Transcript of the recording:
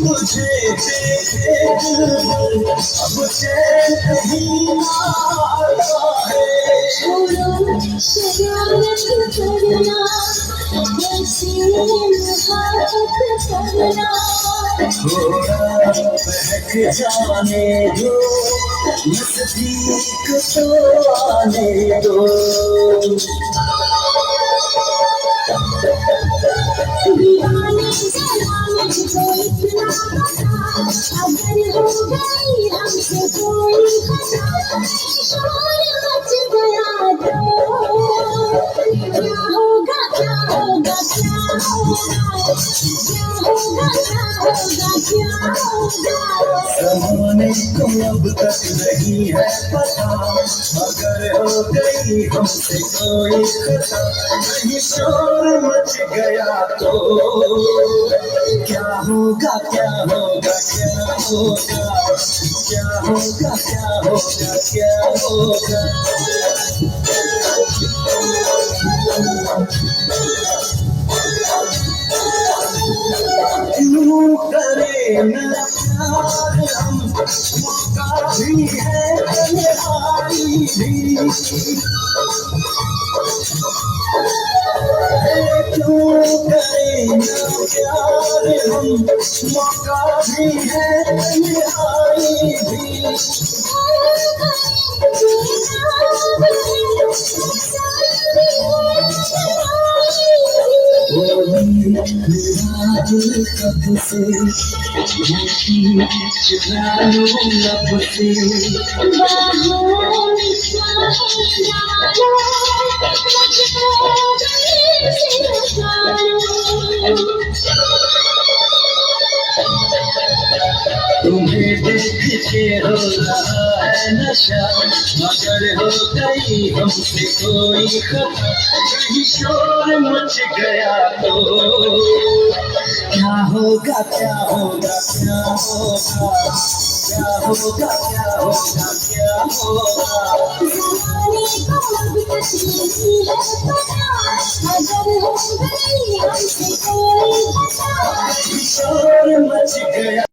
मुझे देखे अब चैन नहीं आता है। छोड़ो शरारत करना, ऐसी मुखाबत करना। थोड़ा बहक जाने दो, नजदीक तो आने दो। दीवाने जरा मुझको इतना बता, अगर हो गई हमसे कोई खता, शोर मच गया तो क्या होगा क्या होगा क्या होगा, क्या होगा क्या होगा क्या होगा। जमाने को अब तक नहीं है पता, अगर हो गई हमसे कोई खता, कहीं शोर मच गया तो क्या होगा क्या होगा क्या होगा, क्या होगा क्या होगा क्या होगा। क्यों करें न प्यार हम, मौका भी है तन्हाई भी। क्यों करें न प्यार हम, मौका भी है तन्हाई भी। मेरा दिल कब से चुरा लो लब से, तुम्हें देख के हो रहा है नशा, मगर हो गई हमसे कोई खता, कहीं शोर मच गया तो क्या होगा क्या होगा क्या होगा, क्या होगा क्या होगा क्या होगा। जमाने को अब तक नहीं है पता, अगर हो गई हमसे कोई खता, शोर मच गया।